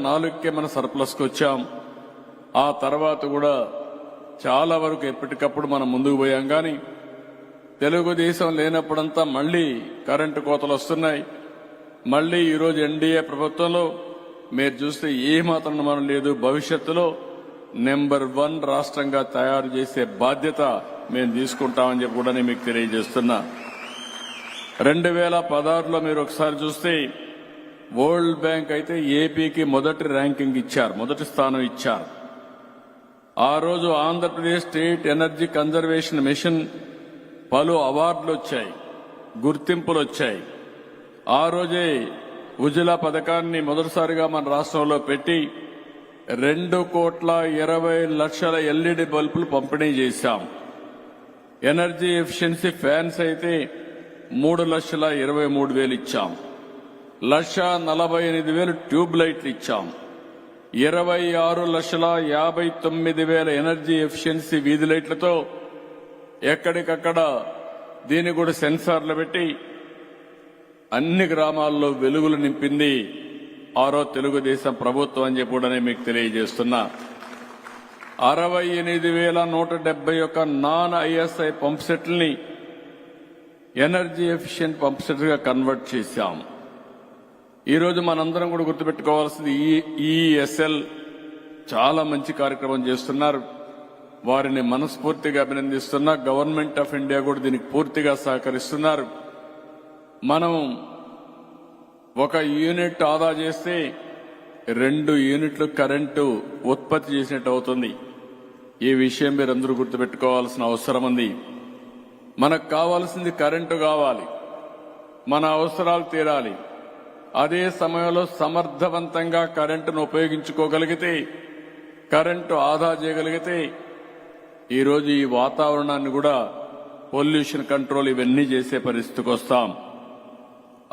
4కే మన సర్ప్లస్కి వచ్చాం. ఆ తర్వాత కూడా చాలా వరకు ఎప్పటికప్పుడు మనం ముందుకు పోయాం. కానీ తెలుగుదేశం లేనప్పుడంతా మళ్లీ కరెంటు కోతలు వస్తున్నాయి. మళ్లీ ఈరోజు ఎన్డీఏ ప్రభుత్వంలో మీరు చూస్తే ఏమాత్రం మనం లేదు. భవిష్యత్తులో నెంబర్ 1 రాష్ట్రంగా తయారు చేసే బాధ్యత మేము తీసుకుంటామని చెప్పి కూడా నేను మీకు తెలియజేస్తున్నా. 2016లో మీరు ఒకసారి చూస్తే వరల్డ్ బ్యాంక్ అయితే ఏపీకి మొదటి ర్యాంకింగ్ ఇచ్చారు, మొదటి స్థానం ఇచ్చారు. ఆ రోజు Andhra Pradesh state energy conservation mission పలు అవార్డులు వచ్చాయి, గుర్తింపులు వచ్చాయి. ఆ రోజే ఉజ్వల పథకాన్ని మొదటిసారిగా మన రాష్ట్రంలో పెట్టి 2,20,00,000 ఎల్ఈడి బల్బులు పంపిణీ చేశాం. ఎనర్జీ ఎఫిషియన్సీ ఫ్యాన్స్ అయితే 3,23,000 ఇచ్చాం. 1,48,000 ట్యూబ్ లైట్లు ఇచ్చాం. 26,59,000 ఎనర్జీ ఎఫిషియన్సీ వీధి లైట్లతో ఎక్కడికక్కడ దీన్ని కూడా సెన్సార్లు పెట్టి అన్ని గ్రామాల్లో వెలుగులు నింపింది ఆరో తెలుగుదేశం ప్రభుత్వం అని చెప్పి కూడా మీకు తెలియజేస్తున్నా. 68,171 నాన్ ఐఎస్ఐ పంప్ సెట్లని ఎనర్జీ ఎఫిషియెంట్ పంప్ సెట్ గా కన్వర్ట్ చేశాం. ఈరోజు మనందరం కూడా గుర్తుపెట్టుకోవాల్సింది ఈఎస్ఎల్ చాలా మంచి కార్యక్రమం చేస్తున్నారు. వారిని మనస్ఫూర్తిగా అభినందిస్తున్నా. గవర్నమెంట్ ఆఫ్ ఇండియా కూడా దీనికి పూర్తిగా సహకరిస్తున్నారు. మనం 1 యూనిట్ ఆదా చేస్తే 2 యూనిట్లు కరెంటు ఉత్పత్తి చేసినట్టు అవుతుంది. ఈ విషయం మీరందరూ గుర్తుపెట్టుకోవాల్సిన అవసరం ఉంది. మనకు కావాల్సింది కరెంటు కావాలి, మన అవసరాలు తీరాలి. అదే సమయంలో సమర్థవంతంగా కరెంటును ఉపయోగించుకోగలిగితే, కరెంటు ఆదా చేయగలిగితే ఈరోజు ఈ వాతావరణాన్ని కూడా పొల్యూషన్ కంట్రోల్ ఇవన్నీ చేసే పరిస్థితికి వస్తాం.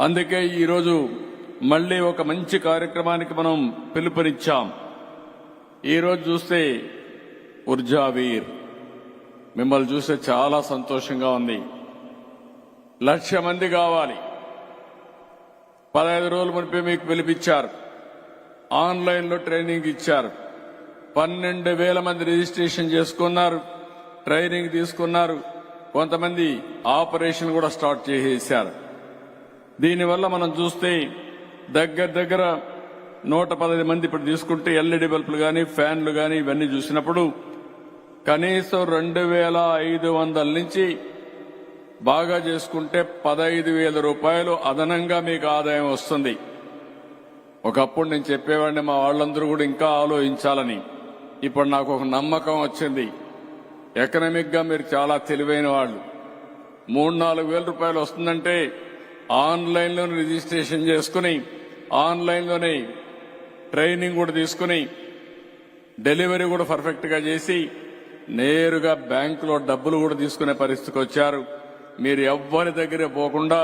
అందుకే ఈరోజు మళ్లీ ఒక మంచి కార్యక్రమానికి మనం పిలుపునిచ్చాం. ఈరోజు చూస్తే ఊర్జావీర్ మిమ్మల్ని చూస్తే చాలా సంతోషంగా ఉంది. 1,00,000 మంది కావాలి. 15 రోజుల మునిపే మీకు పిలిపించారు. ఆన్లైన్లో ట్రైనింగ్ ఇచ్చారు. 12,000 మంది రిజిస్ట్రేషన్ చేసుకున్నారు, ట్రైనింగ్ తీసుకున్నారు. కొంతమంది ఆపరేషన్ కూడా స్టార్ట్ చేసేశారు. దీనివల్ల మనం చూస్తే దగ్గర 115 మంది ఇప్పుడు తీసుకుంటే ఎల్ఈడి బల్బులు కానీ ఫ్యాన్లు కానీ ఇవన్నీ చూసినప్పుడు కనీసం 2,500 నుంచి బాగా చేసుకుంటే 15,000 రూపాయలు అదనంగా మీకు ఆదాయం వస్తుంది. ఒకప్పుడు నేను చెప్పేవాడిని మా వాళ్ళందరూ కూడా ఇంకా ఆలోచించాలని. ఇప్పుడు నాకు ఒక నమ్మకం వచ్చింది. ఎకనామిక్ గా మీరు చాలా తెలివైన వాళ్ళు. 3-4 వేల రూపాయలు వస్తుందంటే ఆన్లైన్లో రిజిస్ట్రేషన్ చేసుకుని ఆన్లైన్లోనే ట్రైనింగ్ కూడా తీసుకుని డెలివరీ కూడా పర్ఫెక్ట్ గా చేసి నేరుగా బ్యాంకులో డబ్బులు కూడా తీసుకునే పరిస్థితికి వచ్చారు. మీరు ఎవ్వరి దగ్గర పోకుండా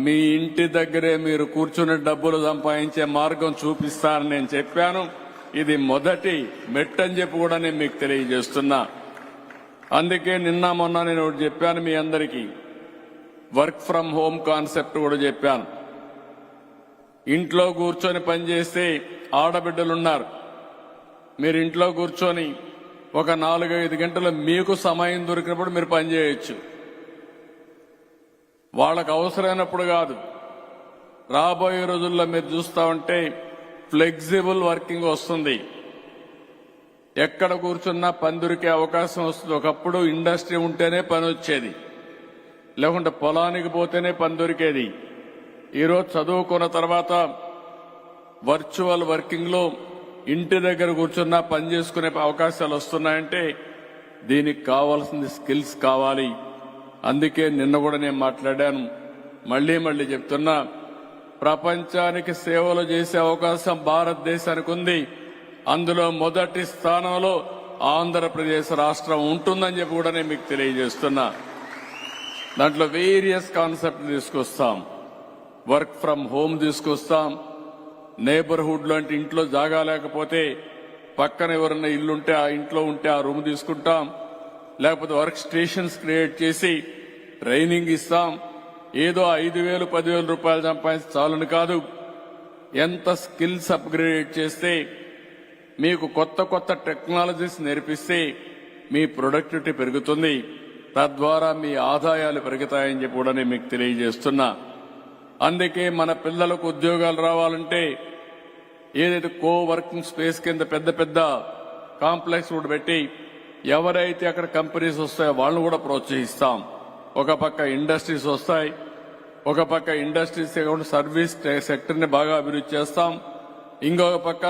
మీ ఇంటి దగ్గరే మీరు కూర్చుని డబ్బులు సంపాదించే మార్గం చూపిస్తానని నేను చెప్పాను. ఇది మొదటి మెట్టని చెప్పి కూడా నేను మీకు తెలియజేస్తున్నా. అందుకే నిన్న మొన్న నేను ఒకటి చెప్పాను మీ అందరికీ. వర్క్ ఫ్రం హోమ్ కాన్సెప్ట్ కూడా చెప్పాను. ఇంట్లో కూర్చొని పనిచేస్తే ఆడబిడ్డలున్నారు. మీరు ఇంట్లో కూర్చొని ఒక 4-5 గంటలు మీకు సమయం దొరికినప్పుడు మీరు పనిచేయచ్చు. వాళ్ళకు అవసరమైనప్పుడు కాదు. రాబోయే రోజుల్లో మీరు చూస్తా ఉంటే ఫ్లెక్సిబుల్ వర్కింగ్ వస్తుంది. ఎక్కడ కూర్చున్నా పని దొరికే అవకాశం వస్తుంది. ఒకప్పుడు ఇండస్ట్రీ ఉంటేనే పని వచ్చేది, లేకుంటే పొలానికి పోతేనే పని దొరికేది. ఈరోజు చదువుకున్న తర్వాత వర్చువల్ వర్కింగ్ లో ఇంటి దగ్గర కూర్చున్నా పని చేసుకునే అవకాశాలు వస్తున్నాయంటే దీనికి కావాల్సింది స్కిల్స్ కావాలి. అందుకే నిన్న కూడా నేను మాట్లాడాను, మళ్లీ చెప్తున్నా. ప్రపంచానికి సేవలు చేసే అవకాశం భారతదేశానికి ఉంది. అందులో మొదటి స్థానంలో ఆంధ్రప్రదేశ్ రాష్ట్రం ఉంటుందని చెప్పి కూడా నేను మీకు తెలియజేస్తున్నా. దాంట్లో వేరియస్ కాన్సెప్ట్ తీసుకొస్తాం. వర్క్ ఫ్రం హోమ్ తీసుకొస్తాం. నేబర్హుడ్ లో అంటే ఇంట్లో జాగా లేకపోతే పక్కన ఎవరన్నా ఇల్లుంటే ఆ ఇంట్లో ఉంటే ఆ రూమ్ తీసుకుంటాం. లేకపోతే వర్క్ స్టేషన్స్ క్రియేట్ చేసి ట్రైనింగ్ ఇస్తాం. ఏదో 5,000, 10,000 రూపాయలు సంపాదించి చాలని కాదు. ఎంత స్కిల్స్ అప్గ్రేడ్ చేస్తే మీకు కొత్త కొత్త టెక్నాలజీస్ నేర్పిస్తే మీ ప్రొడక్టివిటీ పెరుగుతుంది, తద్వారా మీ ఆదాయాలు పెరుగుతాయని చెప్పి కూడా నేను మీకు తెలియజేస్తున్నా. అందుకే మన పిల్లలకు ఉద్యోగాలు రావాలంటే ఏదైతే వర్కింగ్ స్పేస్ కింద పెద్ద పెద్ద కాంప్లెక్స్ కూడా పెట్టి ఎవరైతే అక్కడ కంపెనీస్ వస్తాయో వాళ్ళని కూడా ప్రోత్సహిస్తాం. ఒక పక్క ఇండస్ట్రీస్ వస్తాయి, ఒక పక్క ఇండస్ట్రీస్ సర్వీస్ సెక్టర్ ని బాగా అభివృద్ధి చేస్తాం, ఇంకొక పక్క